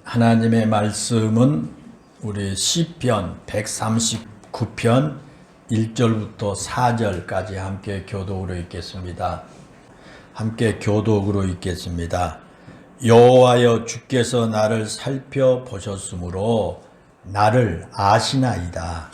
하나님의 말씀은 우리 시편 139편 1절부터 4절까지 함께 교독으로 읽겠습니다. 함께 교독으로 읽겠습니다. 여호와여, 주께서 나를 살펴보셨으므로 나를 아시나이다.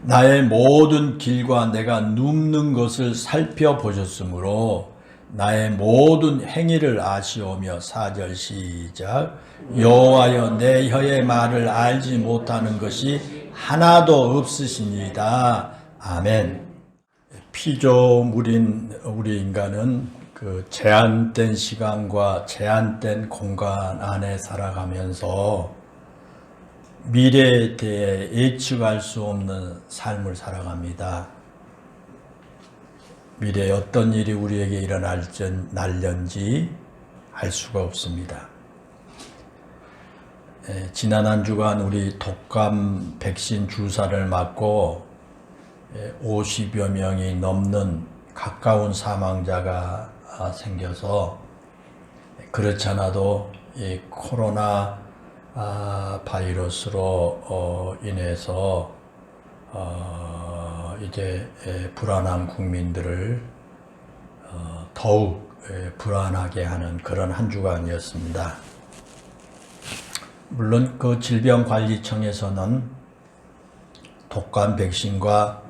나의 모든 길과 내가 눕는 것을 살펴보셨으므로 나의 모든 행위를 아시오며. 4절 시작. 여호와여, 내 혀의 말을 알지 못하는 것이 하나도 없으시니이다. 아멘. 피조물인 우리 인간은 그 제한된 시간과 제한된 공간 안에 살아가면서 미래에 대해 예측할 수 없는 삶을 살아갑니다. 미래에 어떤 일이 우리에게 일어날지 알 수가 없습니다. 지난 한 주간 우리 독감 백신 주사를 맞고 50여 명이 넘는 가까운 사망자가 생겨서, 그렇지 않아도 이 코로나 바이러스로 인해서 이제 불안한 국민들을 더욱 불안하게 하는 그런 한 주간이었습니다. 물론 그 질병관리청에서는 독감 백신과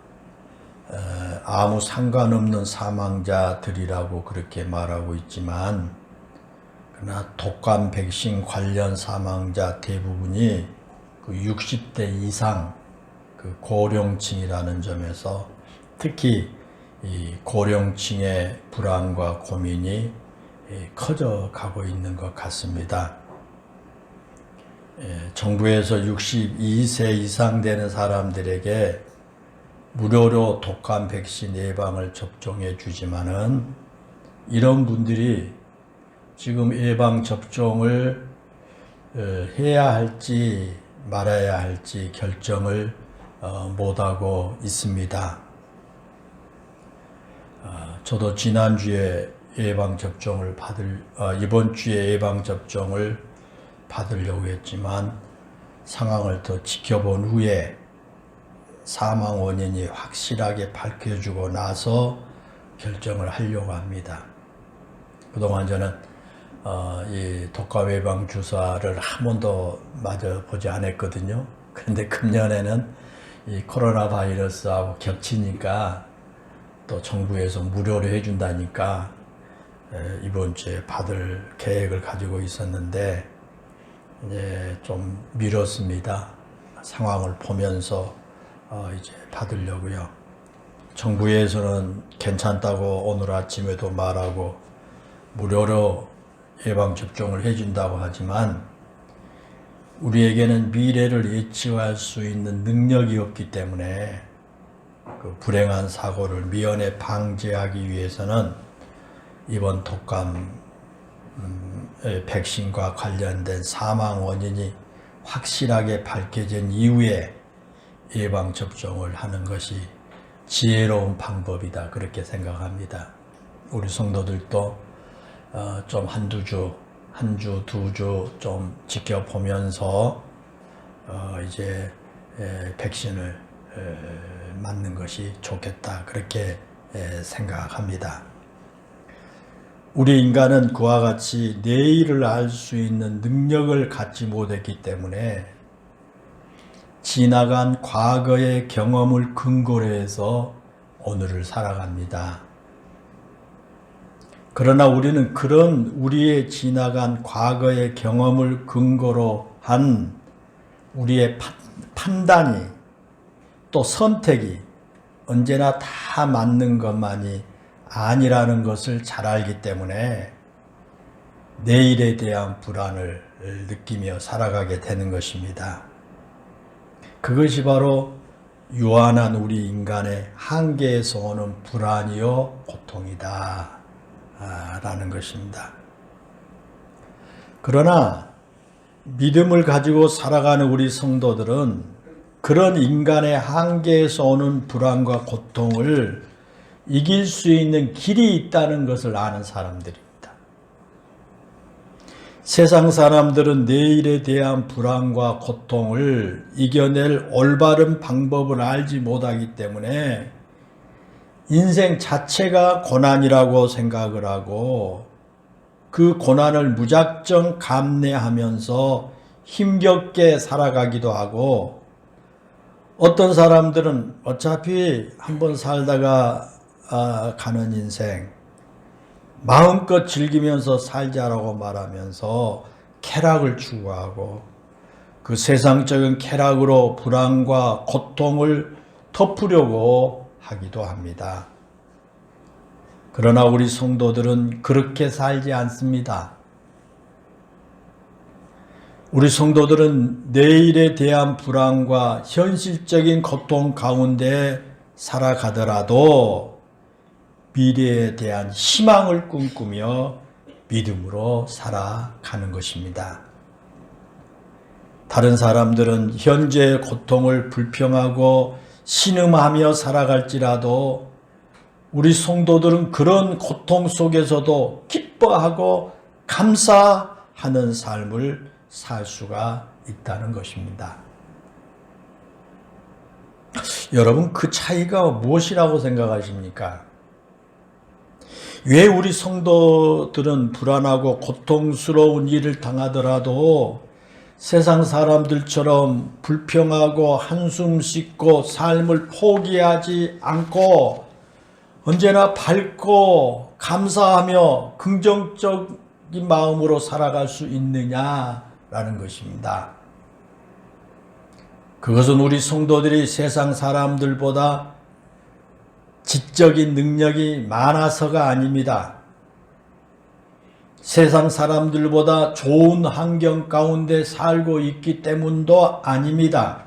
아무 상관없는 사망자들이라고 그렇게 말하고 있지만, 그러나 독감 백신 관련 사망자 대부분이 그 60대 이상 그 고령층이라는 점에서 특히 이 고령층의 불안과 고민이 커져가고 있는 것 같습니다. 정부에서 62세 이상 되는 사람들에게 무료로 독감 백신 예방을 접종해 주지만은, 이런 분들이 지금 예방 접종을 해야 할지 말아야 할지 결정을 못하고 있습니다. 저도 지난주에 예방 접종을 이번 주에 예방 접종을 받으려고 했지만, 상황을 더 지켜본 후에 사망 원인이 확실하게 밝혀지고 나서 결정을 하려고 합니다. 그동안 저는 이 독감 예방 주사를 한 번도 맞아보지 않았거든요. 그런데 금년에는 이 코로나 바이러스하고 겹치니까 또 정부에서 무료로 해준다니까 이번 주에 받을 계획을 가지고 있었는데 이제 좀 미뤘습니다. 상황을 보면서 이제 받으려고요. 정부에서는 괜찮다고 오늘 아침에도 말하고 무료로 예방접종을 해준다고 하지만, 우리에게는 미래를 예측할 수 있는 능력이 없기 때문에 그 불행한 사고를 미연에 방지하기 위해서는 이번 독감 백신과 관련된 사망 원인이 확실하게 밝혀진 이후에 예방접종을 하는 것이 지혜로운 방법이다, 그렇게 생각합니다. 우리 성도들도 좀 한 두 주 좀 지켜보면서 이제 백신을 맞는 것이 좋겠다, 그렇게 생각합니다. 우리 인간은 그와 같이 내일을 알 수 있는 능력을 갖지 못했기 때문에 지나간 과거의 경험을 근거로 해서 오늘을 살아갑니다. 그러나 우리는 그런 우리의 지나간 과거의 경험을 근거로 한 우리의 판단이, 또 선택이 언제나 다 맞는 것만이 아니라는 것을 잘 알기 때문에 내일에 대한 불안을 느끼며 살아가게 되는 것입니다. 그것이 바로 유한한 우리 인간의 한계에서 오는 불안이요 고통이다 라는 것입니다. 그러나 믿음을 가지고 살아가는 우리 성도들은 그런 인간의 한계에서 오는 불안과 고통을 이길 수 있는 길이 있다는 것을 아는 사람들입니다. 세상 사람들은 내일에 대한 불안과 고통을 이겨낼 올바른 방법을 알지 못하기 때문에 인생 자체가 고난이라고 생각을 하고 그 고난을 무작정 감내하면서 힘겹게 살아가기도 하고, 어떤 사람들은 어차피 한번 살다가 가는 인생 마음껏 즐기면서 살자라고 말하면서 쾌락을 추구하고 그 세상적인 쾌락으로 불안과 고통을 덮으려고 하기도 합니다. 그러나 우리 성도들은 그렇게 살지 않습니다. 우리 성도들은 내일에 대한 불안과 현실적인 고통 가운데 살아가더라도 미래에 대한 희망을 꿈꾸며 믿음으로 살아가는 것입니다. 다른 사람들은 현재의 고통을 불평하고 신음하며 살아갈지라도 우리 성도들은 그런 고통 속에서도 기뻐하고 감사하는 삶을 살 수가 있다는 것입니다. 여러분, 그 차이가 무엇이라고 생각하십니까? 왜 우리 성도들은 불안하고 고통스러운 일을 당하더라도 세상 사람들처럼 불평하고 한숨 씻고 삶을 포기하지 않고 언제나 밝고 감사하며 긍정적인 마음으로 살아갈 수 있느냐라는 것입니다. 그것은 우리 성도들이 세상 사람들보다 지적인 능력이 많아서가 아닙니다. 세상 사람들보다 좋은 환경 가운데 살고 있기 때문도 아닙니다.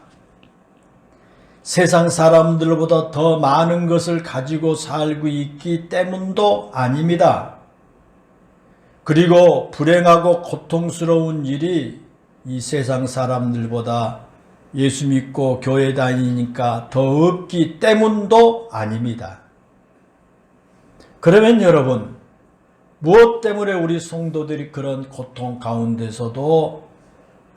세상 사람들보다 더 많은 것을 가지고 살고 있기 때문도 아닙니다. 그리고 불행하고 고통스러운 일이 이 세상 사람들보다 예수 믿고 교회 다니니까 더 없기 때문도 아닙니다. 그러면 여러분, 무엇 때문에 우리 성도들이 그런 고통 가운데서도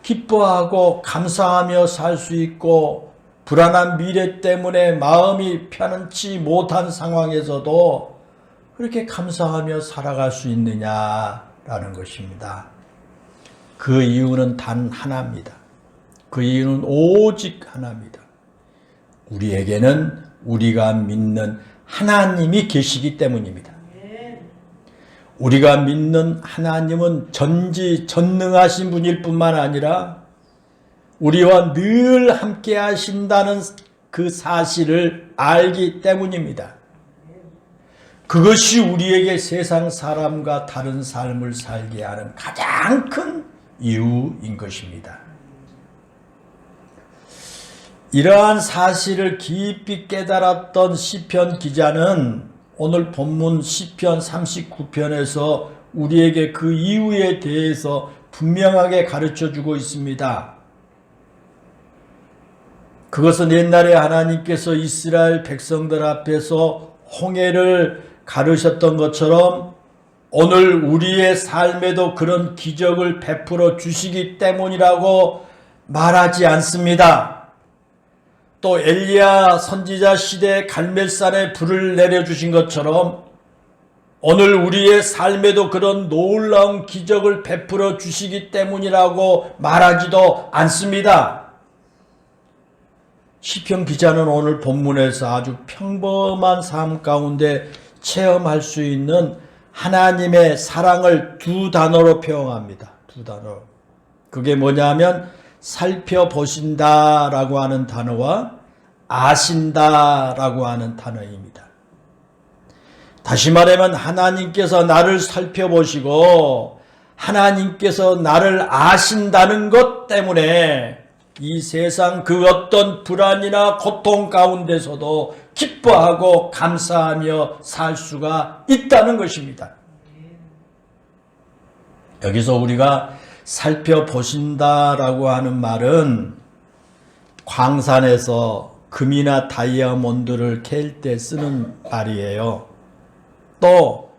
기뻐하고 감사하며 살 수 있고 불안한 미래 때문에 마음이 편안치 못한 상황에서도 그렇게 감사하며 살아갈 수 있느냐라는 것입니다. 그 이유는 단 하나입니다. 그 이유는 오직 하나입니다. 우리에게는 우리가 믿는 하나님이 계시기 때문입니다. 우리가 믿는 하나님은 전지전능하신 분일 뿐만 아니라 우리와 늘 함께 하신다는 그 사실을 알기 때문입니다. 그것이 우리에게 세상 사람과 다른 삶을 살게 하는 가장 큰 이유인 것입니다. 이러한 사실을 깊이 깨달았던 시편 기자는 오늘 본문 시편 39편에서 우리에게 그 이유에 대해서 분명하게 가르쳐주고 있습니다. 그것은 옛날에 하나님께서 이스라엘 백성들 앞에서 홍해를 가르셨던 것처럼 오늘 우리의 삶에도 그런 기적을 베풀어 주시기 때문이라고 말하지 않습니다. 또 엘리야 선지자 시대에 갈멜산에 불을 내려주신 것처럼 오늘 우리의 삶에도 그런 놀라운 기적을 베풀어 주시기 때문이라고 말하지도 않습니다. 시편 기자는 오늘 본문에서 아주 평범한 삶 가운데 체험할 수 있는 하나님의 사랑을 두 단어로 표현합니다. 두 단어. 그게 뭐냐면 살펴보신다라고 하는 단어와 아신다라고 하는 단어입니다. 다시 말하면 하나님께서 나를 살펴보시고 하나님께서 나를 아신다는 것 때문에 이 세상 그 어떤 불안이나 고통 가운데서도 기뻐하고 감사하며 살 수가 있다는 것입니다. 여기서 우리가 살펴보신다라고 하는 말은 광산에서 금이나 다이아몬드를 캘 때 쓰는 말이에요. 또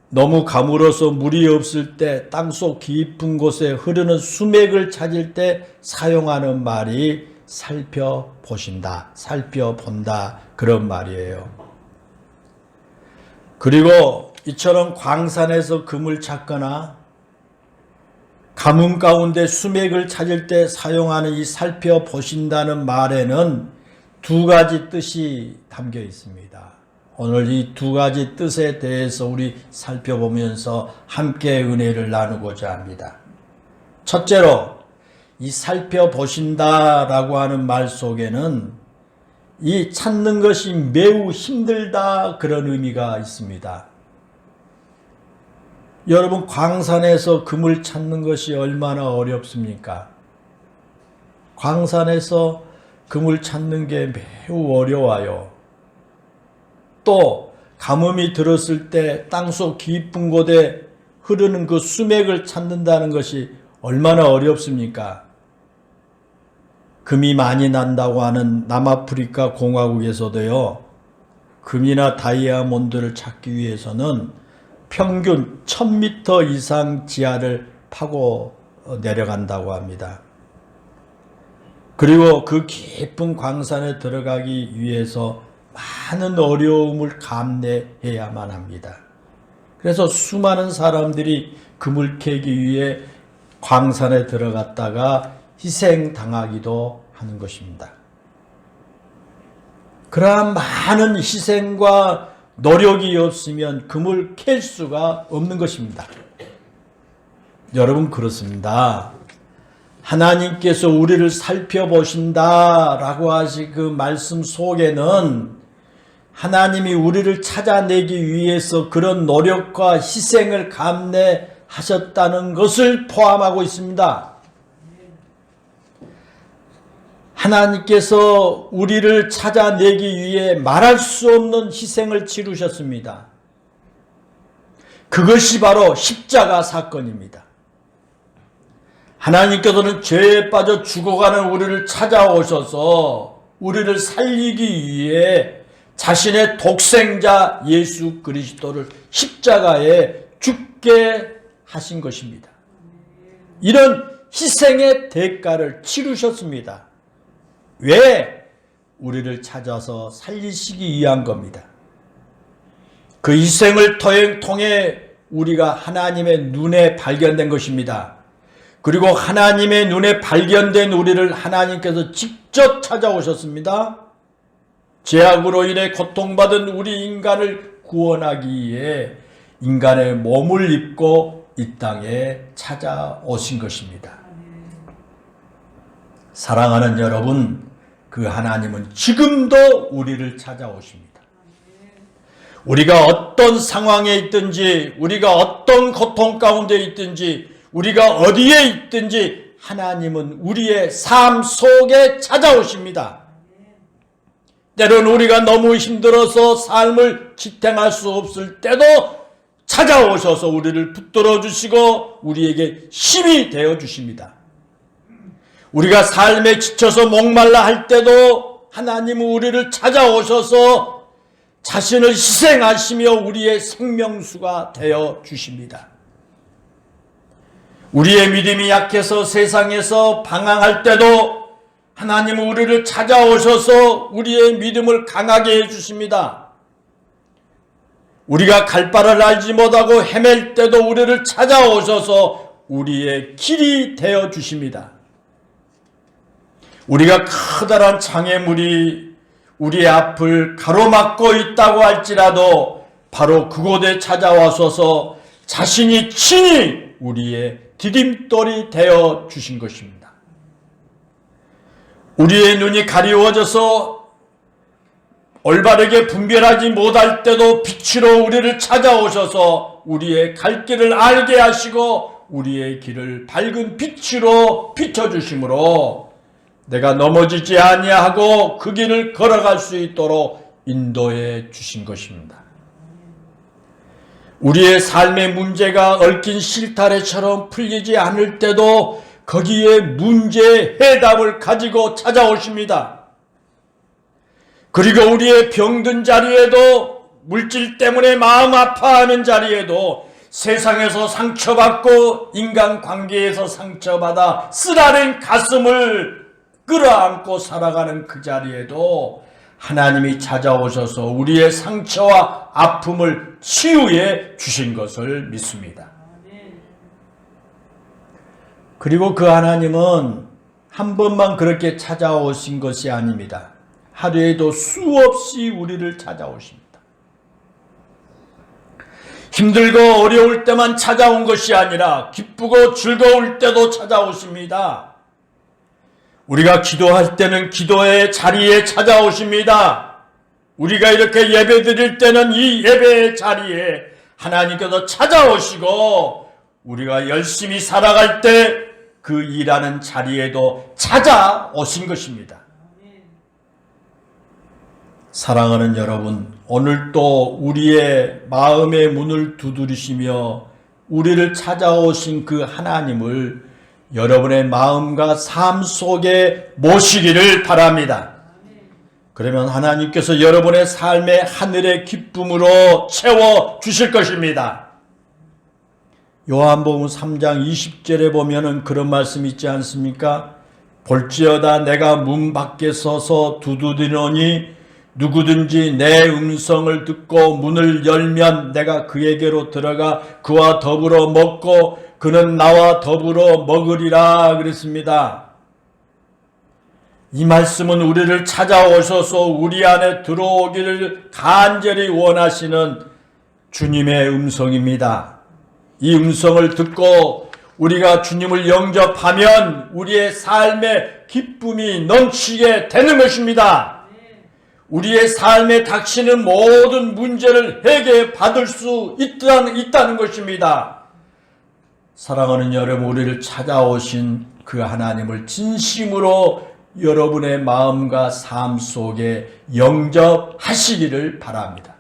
너무 가물어서 물이 없을 때 땅속 깊은 곳에 흐르는 수맥을 찾을 때 사용하는 말이 살펴보신다, 살펴본다 그런 말이에요. 그리고 이처럼 광산에서 금을 찾거나 가뭄 가운데 수맥을 찾을 때 사용하는 이 살펴보신다는 말에는 두 가지 뜻이 담겨 있습니다. 오늘 이 두 가지 뜻에 대해서 우리 살펴보면서 함께 은혜를 나누고자 합니다. 첫째로 이 살펴보신다라고 하는 말 속에는 이 찾는 것이 매우 힘들다 그런 의미가 있습니다. 여러분, 광산에서 금을 찾는 것이 얼마나 어렵습니까? 광산에서 금을 찾는 게 매우 어려워요. 또 가뭄이 들었을 때 땅속 깊은 곳에 흐르는 그 수맥을 찾는다는 것이 얼마나 어렵습니까? 금이 많이 난다고 하는 남아프리카 공화국에서도요, 금이나 다이아몬드를 찾기 위해서는 평균 1000m 이상 지하를 파고 내려간다고 합니다. 그리고 그 깊은 광산에 들어가기 위해서 많은 어려움을 감내해야만 합니다. 그래서 수많은 사람들이 금을 캐기 위해 광산에 들어갔다가 희생당하기도 하는 것입니다. 그러한 많은 희생과 노력이 없으면 금을 캘 수가 없는 것입니다. 여러분, 그렇습니다. 하나님께서 우리를 살펴보신다라고 하신 그 말씀 속에는 하나님이 우리를 찾아내기 위해서 그런 노력과 희생을 감내하셨다는 것을 포함하고 있습니다. 하나님께서 우리를 찾아내기 위해 말할 수 없는 희생을 치르셨습니다. 그것이 바로 십자가 사건입니다. 하나님께서는 죄에 빠져 죽어가는 우리를 찾아오셔서 우리를 살리기 위해 자신의 독생자 예수 그리스도를 십자가에 죽게 하신 것입니다. 이런 희생의 대가를 치르셨습니다. 왜? 우리를 찾아서 살리시기 위한 겁니다. 그 희생을 통해 우리가 하나님의 눈에 발견된 것입니다. 그리고 하나님의 눈에 발견된 우리를 하나님께서 직접 찾아오셨습니다. 죄악으로 인해 고통받은 우리 인간을 구원하기 위해 인간의 몸을 입고 이 땅에 찾아오신 것입니다. 사랑하는 여러분, 그 하나님은 지금도 우리를 찾아오십니다. 우리가 어떤 상황에 있든지, 우리가 어떤 고통 가운데 있든지, 우리가 어디에 있든지 하나님은 우리의 삶 속에 찾아오십니다. 때로는 우리가 너무 힘들어서 삶을 지탱할 수 없을 때도 찾아오셔서 우리를 붙들어 주시고 우리에게 힘이 되어 주십니다. 우리가 삶에 지쳐서 목말라 할 때도 하나님은 우리를 찾아오셔서 자신을 희생하시며 우리의 생명수가 되어 주십니다. 우리의 믿음이 약해서 세상에서 방황할 때도 하나님은 우리를 찾아오셔서 우리의 믿음을 강하게 해주십니다. 우리가 갈 바를 알지 못하고 헤맬 때도 우리를 찾아오셔서 우리의 길이 되어 주십니다. 우리가 커다란 장애물이 우리의 앞을 가로막고 있다고 할지라도 바로 그곳에 찾아와셔서 자신이 친히 우리의 디딤돌이 되어 주신 것입니다. 우리의 눈이 가리워져서 올바르게 분별하지 못할 때도 빛으로 우리를 찾아오셔서 우리의 갈 길을 알게 하시고 우리의 길을 밝은 빛으로 비춰주심으로 내가 넘어지지 아니하고 그 길을 걸어갈 수 있도록 인도해 주신 것입니다. 우리의 삶의 문제가 얽힌 실타래처럼 풀리지 않을 때도 거기에 문제의 해답을 가지고 찾아오십니다. 그리고 우리의 병든 자리에도, 물질 때문에 마음 아파하는 자리에도, 세상에서 상처받고 인간관계에서 상처받아 쓰라린 가슴을 끌어안고 살아가는 그 자리에도 하나님이 찾아오셔서 우리의 상처와 아픔을 치유해 주신 것을 믿습니다. 그리고 그 하나님은 한 번만 그렇게 찾아오신 것이 아닙니다. 하루에도 수없이 우리를 찾아오십니다. 힘들고 어려울 때만 찾아온 것이 아니라 기쁘고 즐거울 때도 찾아오십니다. 우리가 기도할 때는 기도의 자리에 찾아오십니다. 우리가 이렇게 예배 드릴 때는 이 예배의 자리에 하나님께서 찾아오시고, 우리가 열심히 살아갈 때 그 일하는 자리에도 찾아오신 것입니다. 사랑하는 여러분, 오늘도 우리의 마음의 문을 두드리시며 우리를 찾아오신 그 하나님을 여러분의 마음과 삶 속에 모시기를 바랍니다. 그러면 하나님께서 여러분의 삶의 하늘의 기쁨으로 채워 주실 것입니다. 요한복음 3장 20절에 보면은 그런 말씀 있지 않습니까? 볼지어다 내가 문 밖에 서서 두드리노니 누구든지 내 음성을 듣고 문을 열면 내가 그에게로 들어가 그와 더불어 먹고 그는 나와 더불어 먹으리라 그랬습니다. 이 말씀은 우리를 찾아오셔서 우리 안에 들어오기를 간절히 원하시는 주님의 음성입니다. 이 음성을 듣고 우리가 주님을 영접하면 우리의 삶에 기쁨이 넘치게 되는 것입니다. 우리의 삶에 닥치는 모든 문제를 해결 받을 수 있다는 것입니다. 사랑하는 여러분, 우리를 찾아오신 그 하나님을 진심으로 여러분의 마음과 삶 속에 영접하시기를 바랍니다.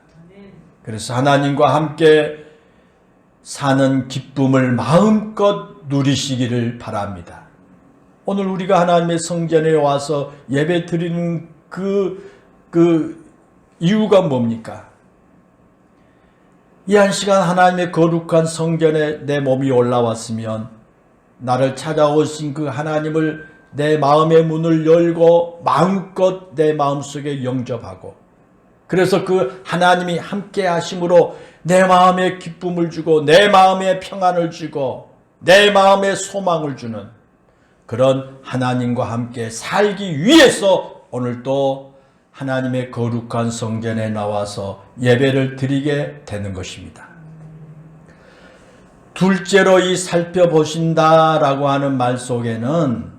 그래서 하나님과 함께 사는 기쁨을 마음껏 누리시기를 바랍니다. 오늘 우리가 하나님의 성전에 와서 예배 드리는 그 이유가 뭡니까? 이 한 시간 하나님의 거룩한 성전에 내 몸이 올라왔으면 나를 찾아오신 그 하나님을 내 마음의 문을 열고 마음껏 내 마음속에 영접하고, 그래서 그 하나님이 함께 하심으로 내 마음에 기쁨을 주고 내 마음에 평안을 주고 내 마음에 소망을 주는 그런 하나님과 함께 살기 위해서 오늘도 하나님의 거룩한 성전에 나와서 예배를 드리게 되는 것입니다. 둘째로 이 살펴보신다라고 하는 말 속에는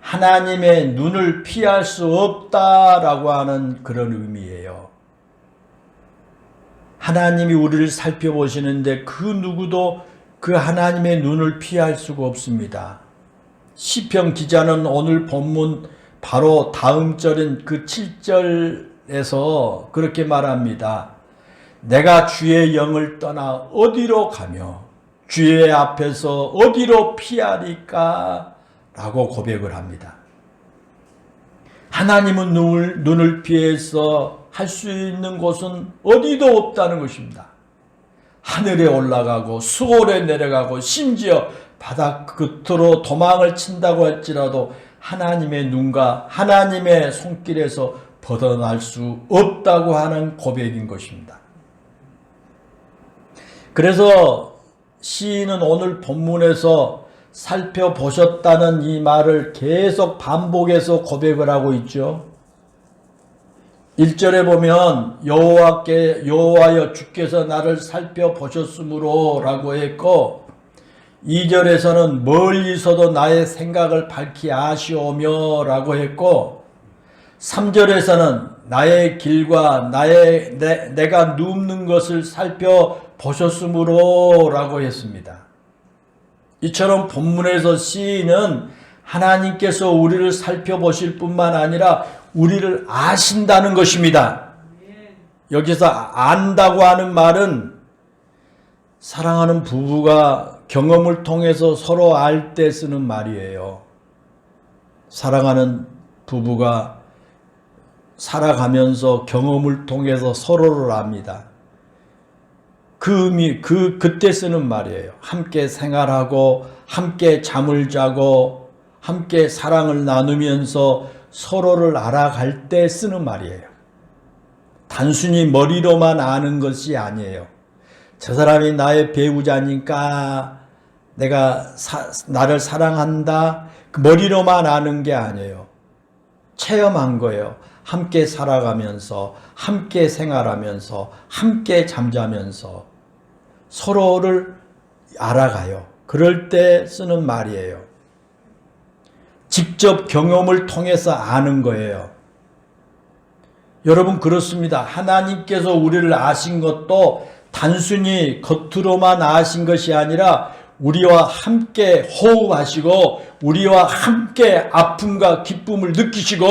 하나님의 눈을 피할 수 없다라고 하는 그런 의미예요. 하나님이 우리를 살펴보시는데 그 누구도 그 하나님의 눈을 피할 수가 없습니다. 시편 기자는 오늘 본문 바로 다음 절인 그 7절에서 그렇게 말합니다. 내가 주의 영을 떠나 어디로 가며 주의 앞에서 어디로 피하리까? 라고 고백을 합니다. 하나님은 눈을 피해서 할 수 있는 곳은 어디도 없다는 것입니다. 하늘에 올라가고 수월에 내려가고 심지어 바다 끝으로 도망을 친다고 할지라도 하나님의 눈과 하나님의 손길에서 벗어날 수 없다고 하는 고백인 것입니다. 그래서 시인은 오늘 본문에서 살펴보셨다는 이 말을 계속 반복해서 고백을 하고 있죠. 1절에 보면 여호와여 주께서 나를 살펴보셨으므로 라고 했고, 2절에서는 멀리서도 나의 생각을 밝히 아시오며 라고 했고, 3절에서는 나의 길과 내가 눕는 것을 살펴보셨으므로 라고 했습니다. 이처럼 본문에서 시인은 하나님께서 우리를 살펴보실 뿐만 아니라 우리를 아신다는 것입니다. 여기서 안다고 하는 말은 사랑하는 부부가 경험을 통해서 서로 알 때 쓰는 말이에요. 사랑하는 부부가 살아가면서 경험을 통해서 서로를 압니다. 그때 쓰는 말이에요. 함께 생활하고, 함께 잠을 자고, 함께 사랑을 나누면서 서로를 알아갈 때 쓰는 말이에요. 단순히 머리로만 아는 것이 아니에요. 저 사람이 나의 배우자니까 내가 나를 사랑한다. 그 머리로만 아는 게 아니에요. 체험한 거예요. 함께 살아가면서, 함께 생활하면서, 함께 잠자면서 서로를 알아가요. 그럴 때 쓰는 말이에요. 직접 경험을 통해서 아는 거예요. 여러분 그렇습니다. 하나님께서 우리를 아신 것도 단순히 겉으로만 아신 것이 아니라 우리와 함께 호흡하시고 우리와 함께 아픔과 기쁨을 느끼시고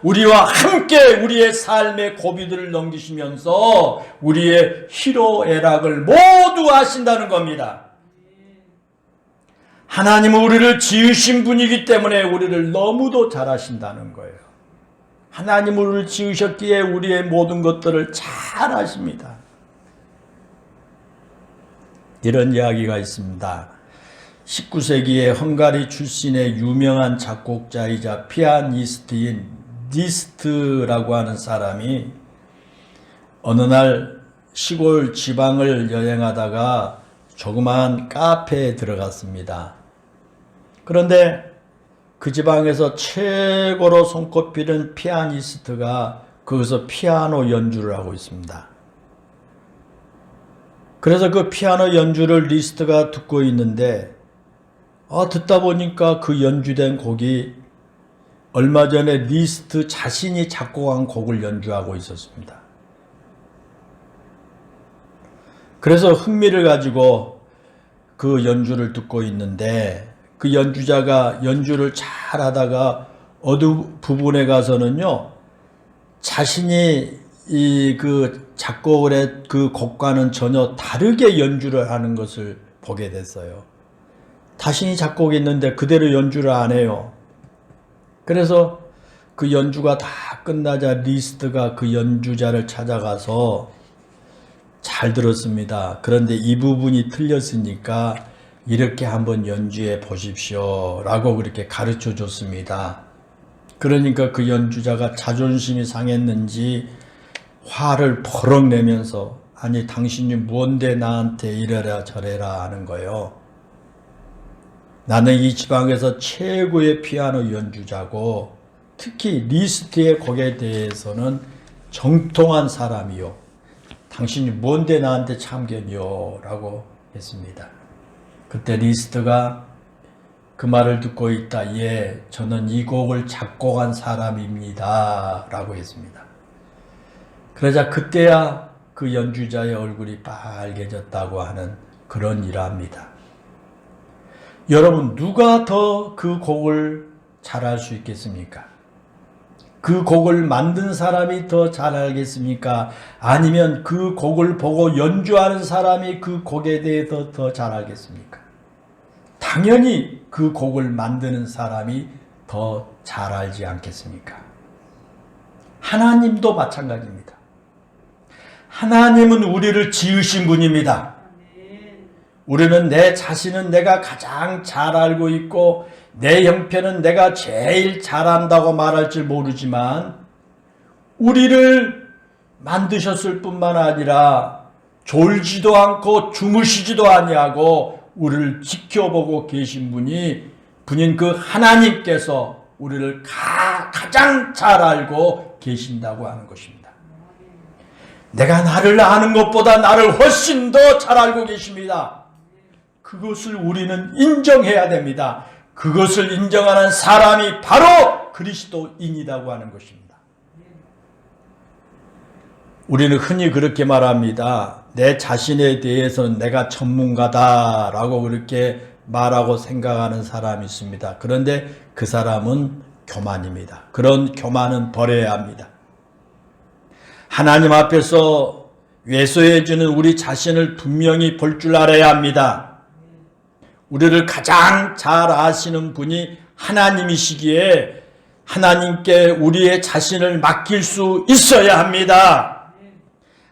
우리와 함께 우리의 삶의 고비들을 넘기시면서 우리의 희로애락을 모두 아신다는 겁니다. 하나님은 우리를 지으신 분이기 때문에 우리를 너무도 잘 아신다는 거예요. 하나님은 우리를 지으셨기에 우리의 모든 것들을 잘 아십니다. 이런 이야기가 있습니다. 19세기에 헝가리 출신의 유명한 작곡자이자 피아니스트인 리스트라고 하는 사람이 어느 날 시골 지방을 여행하다가 조그마한 카페에 들어갔습니다. 그런데 그 지방에서 최고로 손꼽히는 피아니스트가 거기서 피아노 연주를 하고 있습니다. 그래서 그 피아노 연주를 리스트가 듣고 있는데 듣다 보니까 그 연주된 곡이 얼마 전에 리스트 자신이 작곡한 곡을 연주하고 있었습니다. 그래서 흥미를 가지고 그 연주를 듣고 있는데 그 연주자가 연주를 잘 하다가 어느 부분에 가서는요, 자신이 그 작곡을 한 그 곡과는 전혀 다르게 연주를 하는 것을 보게 됐어요. 자신이 작곡했는데 그대로 연주를 안 해요. 그래서 그 연주가 다 끝나자 리스트가 그 연주자를 찾아가서 잘 들었습니다. 그런데 이 부분이 틀렸으니까 이렇게 한번 연주해 보십시오 라고 그렇게 가르쳐 줬습니다. 그러니까 그 연주자가 자존심이 상했는지 화를 버럭 내면서 아니 당신이 뭔데 나한테 이래라 저래라 하는 거예요. 나는 이 지방에서 최고의 피아노 연주자고 특히 리스트의 곡에 대해서는 정통한 사람이요. 당신이 뭔데 나한테 참견이요 라고 했습니다. 그때 리스트가 그 말을 듣고 있다. 예, 저는 이 곡을 작곡한 사람입니다 라고 했습니다. 그러자 그때야 그 연주자의 얼굴이 빨개졌다고 하는 그런 일화입니다. 여러분 누가 더 그 곡을 잘할 수 있겠습니까? 그 곡을 만든 사람이 더 잘 알겠습니까? 아니면 그 곡을 보고 연주하는 사람이 그 곡에 대해서 더 잘 알겠습니까? 당연히 그 곡을 만드는 사람이 더 잘 알지 않겠습니까? 하나님도 마찬가지입니다. 하나님은 우리를 지으신 분입니다. 우리는 내 자신은 내가 가장 잘 알고 있고 내 형편은 내가 제일 잘한다고 말할 줄 모르지만 우리를 만드셨을 뿐만 아니라 졸지도 않고 주무시지도 아니하고 우리를 지켜보고 계신 분인 그 하나님께서 우리를 가장 잘 알고 계신다고 하는 것입니다. 내가 나를 아는 것보다 나를 훨씬 더 잘 알고 계십니다. 그것을 우리는 인정해야 됩니다. 그것을 인정하는 사람이 바로 그리스도인이라고 하는 것입니다. 우리는 흔히 그렇게 말합니다. 내 자신에 대해서는 내가 전문가다라고 그렇게 말하고 생각하는 사람이 있습니다. 그런데 그 사람은 교만입니다. 그런 교만은 버려야 합니다. 하나님 앞에서 외소해주는 우리 자신을 분명히 볼 줄 알아야 합니다. 우리를 가장 잘 아시는 분이 하나님이시기에 하나님께 우리의 자신을 맡길 수 있어야 합니다.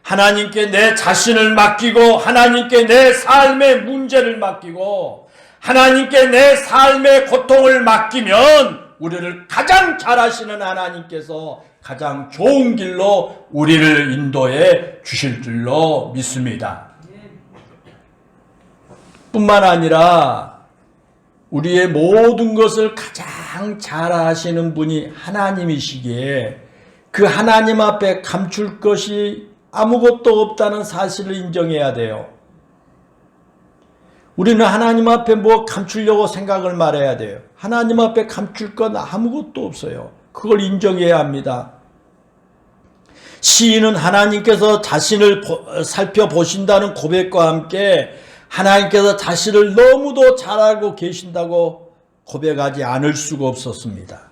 하나님께 내 자신을 맡기고 하나님께 내 삶의 문제를 맡기고 하나님께 내 삶의 고통을 맡기면 우리를 가장 잘 아시는 하나님께서 가장 좋은 길로 우리를 인도해 주실 줄로 믿습니다. 뿐만 아니라 우리의 모든 것을 가장 잘 아시는 분이 하나님이시기에 그 하나님 앞에 감출 것이 아무것도 없다는 사실을 인정해야 돼요. 우리는 하나님 앞에 뭐 감추려고 생각을 말해야 돼요. 하나님 앞에 감출 건 아무것도 없어요. 그걸 인정해야 합니다. 시인은 하나님께서 자신을 살펴보신다는 고백과 함께 하나님께서 자신을 너무도 잘 알고 계신다고 고백하지 않을 수가 없었습니다.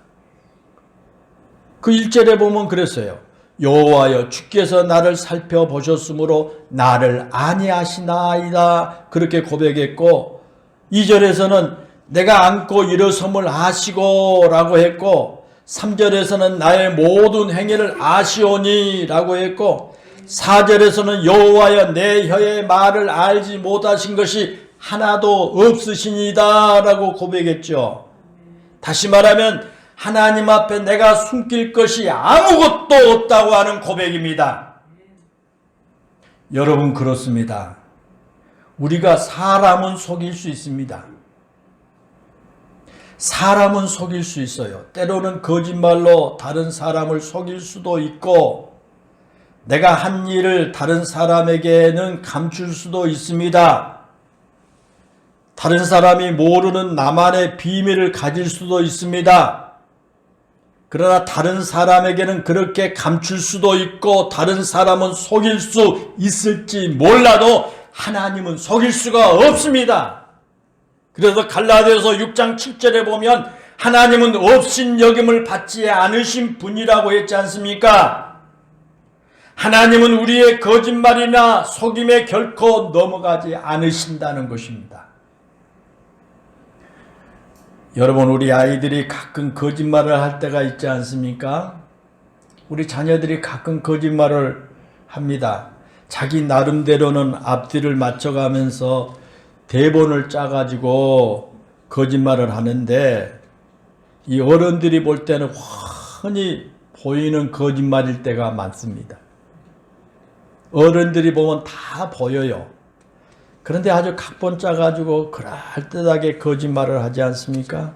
그 1절에 보면 그랬어요. 여호와여 주께서 나를 살펴보셨으므로 나를 아니하시나이다 그렇게 고백했고 2절에서는 내가 앉고 일어섬을 아시고 라고 했고 3절에서는 나의 모든 행위를 아시오니 라고 했고 4절에서는 여호와여 내 혀의 말을 알지 못하신 것이 하나도 없으시니다 라고 고백했죠. 다시 말하면 하나님 앞에 내가 숨길 것이 아무것도 없다고 하는 고백입니다. 여러분 그렇습니다. 우리가 사람은 속일 수 있습니다. 사람은 속일 수 있어요. 때로는 거짓말로 다른 사람을 속일 수도 있고 내가 한 일을 다른 사람에게는 감출 수도 있습니다. 다른 사람이 모르는 나만의 비밀을 가질 수도 있습니다. 그러나 다른 사람에게는 그렇게 감출 수도 있고 다른 사람은 속일 수 있을지 몰라도 하나님은 속일 수가 없습니다. 그래서 갈라디아서 6장 7절에 보면 하나님은 없인 여김을 받지 않으신 분이라고 했지 않습니까? 하나님은 우리의 거짓말이나 속임에 결코 넘어가지 않으신다는 것입니다. 여러분 우리 아이들이 가끔 거짓말을 할 때가 있지 않습니까? 우리 자녀들이 가끔 거짓말을 합니다. 자기 나름대로는 앞뒤를 맞춰가면서 대본을 짜가지고 거짓말을 하는데 이 어른들이 볼 때는 훤히 보이는 거짓말일 때가 많습니다. 어른들이 보면 다 보여요. 그런데 아주 각본 짜가지고 그럴듯하게 거짓말을 하지 않습니까?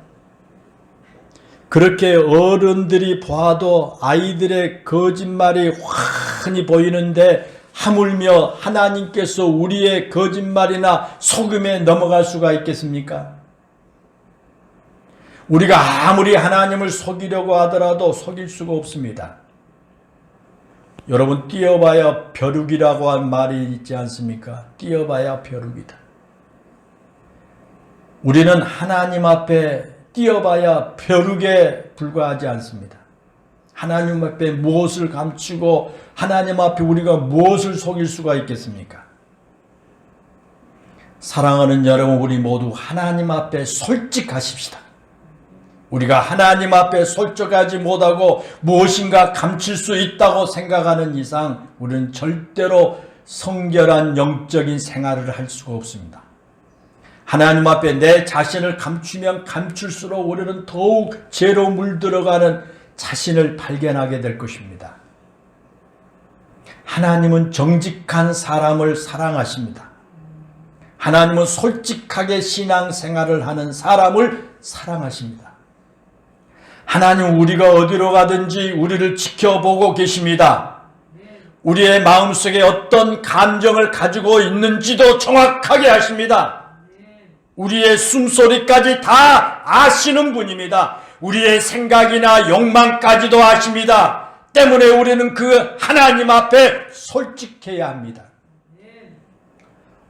그렇게 어른들이 봐도 아이들의 거짓말이 훤히 보이는데 하물며 하나님께서 우리의 거짓말이나 속임에 넘어갈 수가 있겠습니까? 우리가 아무리 하나님을 속이려고 하더라도 속일 수가 없습니다. 여러분 띄어봐야 벼룩이라고 한 말이 있지 않습니까? 띄어봐야 벼룩이다. 우리는 하나님 앞에 띄어봐야 벼룩에 불과하지 않습니다. 하나님 앞에 무엇을 감추고 하나님 앞에 우리가 무엇을 속일 수가 있겠습니까? 사랑하는 여러분 우리 모두 하나님 앞에 솔직하십시다. 우리가 하나님 앞에 솔직하지 못하고 무엇인가 감출 수 있다고 생각하는 이상 우리는 절대로 성결한 영적인 생활을 할 수가 없습니다. 하나님 앞에 내 자신을 감추면 감출수록 우리는 더욱 죄로 물들어가는 자신을 발견하게 될 것입니다. 하나님은 정직한 사람을 사랑하십니다. 하나님은 솔직하게 신앙생활을 하는 사람을 사랑하십니다. 하나님 우리가 어디로 가든지 우리를 지켜보고 계십니다. 우리의 마음속에 어떤 감정을 가지고 있는지도 정확하게 아십니다. 우리의 숨소리까지 다 아시는 분입니다. 우리의 생각이나 욕망까지도 아십니다. 때문에 우리는 그 하나님 앞에 솔직해야 합니다.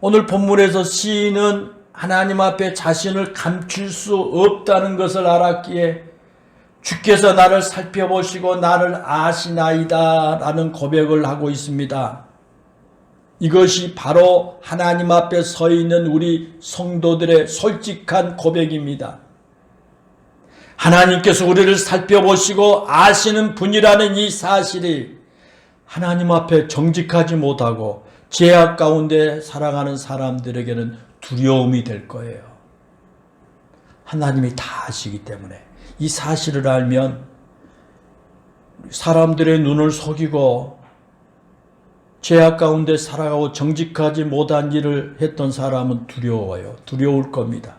오늘 본문에서 시인은 하나님 앞에 자신을 감출 수 없다는 것을 알았기에 주께서 나를 살펴보시고 나를 아시나이다 라는 고백을 하고 있습니다. 이것이 바로 하나님 앞에 서 있는 우리 성도들의 솔직한 고백입니다. 하나님께서 우리를 살펴보시고 아시는 분이라는 이 사실이 하나님 앞에 정직하지 못하고 죄악 가운데 살아가는 사람들에게는 두려움이 될 거예요. 하나님이 다 아시기 때문에 이 사실을 알면 사람들의 눈을 속이고 죄악 가운데 살아가고 정직하지 못한 일을 했던 사람은 두려워요. 두려울 겁니다.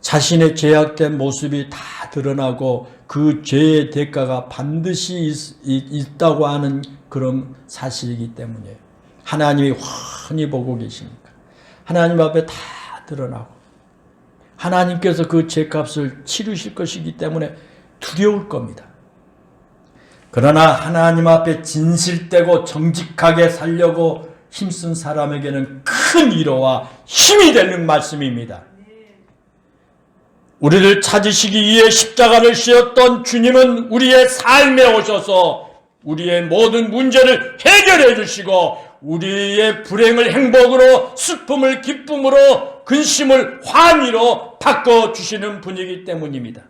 자신의 죄악된 모습이 다 드러나고 그 죄의 대가가 반드시 있다고 하는 그런 사실이기 때문에 하나님이 훤히 보고 계시니까 하나님 앞에 다 드러나고 하나님께서 그 죄값을 치르실 것이기 때문에 두려울 겁니다. 그러나 하나님 앞에 진실되고 정직하게 살려고 힘쓴 사람에게는 큰 위로와 힘이 되는 말씀입니다. 우리를 찾으시기 위해 십자가를 씌웠던 주님은 우리의 삶에 오셔서 우리의 모든 문제를 해결해 주시고 우리의 불행을 행복으로, 슬픔을 기쁨으로, 근심을 환희로 바꿔주시는 분이기 때문입니다.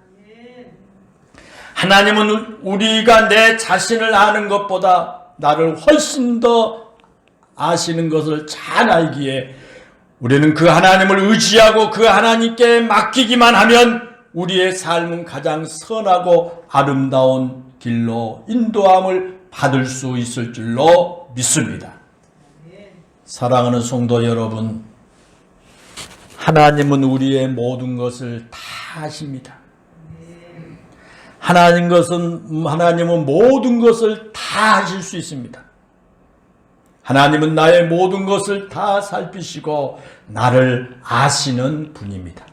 하나님은 우리가 내 자신을 아는 것보다 나를 훨씬 더 아시는 것을 잘 알기에 우리는 그 하나님을 의지하고 그 하나님께 맡기기만 하면 우리의 삶은 가장 선하고 아름다운 길로 인도함을 받을 수 있을 줄로 믿습니다. 사랑하는 성도 여러분, 하나님은 우리의 모든 것을 다 아십니다. 하나님은 모든 것을 다 하실 수 있습니다. 하나님은 나의 모든 것을 다 살피시고 나를 아시는 분입니다.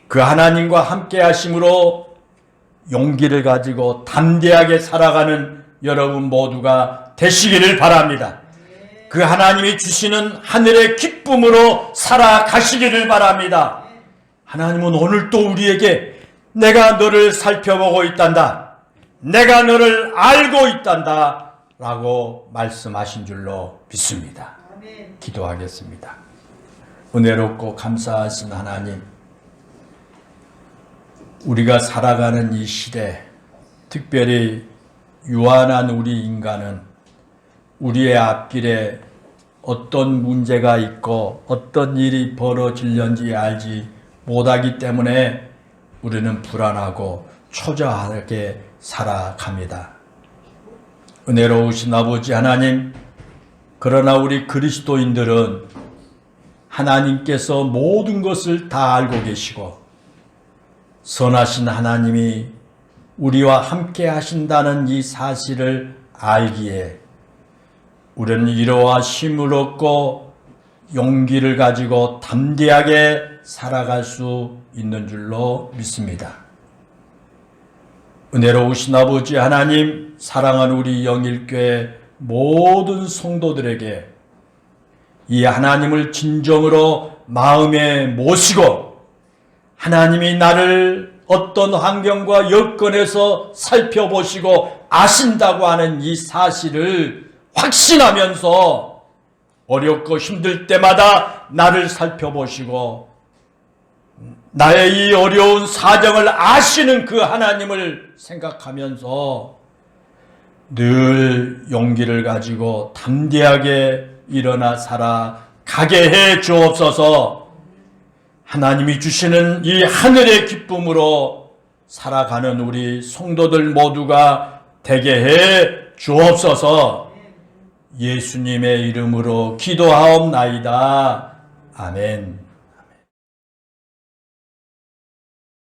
그 하나님과 함께 하심으로 용기를 가지고 담대하게 살아가는 여러분 모두가 되시기를 바랍니다. 그 하나님이 주시는 하늘의 기쁨으로 살아가시기를 바랍니다. 하나님은 오늘도 우리에게 내가 너를 살펴보고 있단다. 내가 너를 알고 있단다. 라고 말씀하신 줄로 믿습니다. 기도하겠습니다. 은혜롭고 감사하신 하나님, 우리가 살아가는 이 시대, 특별히 유한한 우리 인간은 우리의 앞길에 어떤 문제가 있고 어떤 일이 벌어질는지 알지 못하기 때문에 우리는 불안하고 초조하게 살아갑니다. 은혜로우신 아버지 하나님, 그러나 우리 그리스도인들은 하나님께서 모든 것을 다 알고 계시고 선하신 하나님이 우리와 함께 하신다는 이 사실을 알기에 우리는 위로와 힘을 얻고 용기를 가지고 담대하게 살아갈 수 있는 줄로 믿습니다. 은혜로우신 아버지 하나님, 사랑하는 우리 영일교회 모든 성도들에게 이 하나님을 진정으로 마음에 모시고 하나님이 나를 어떤 환경과 여건에서 살펴보시고 아신다고 하는 이 사실을 확신하면서 어렵고 힘들 때마다 나를 살펴보시고 나의 이 어려운 사정을 아시는 그 하나님을 생각하면서 늘 용기를 가지고 담대하게 일어나 살아가게 해 주옵소서. 하나님이 주시는 이 하늘의 기쁨으로 살아가는 우리 성도들 모두가 되게 해 주옵소서. 예수님의 이름으로 기도하옵나이다. 아멘.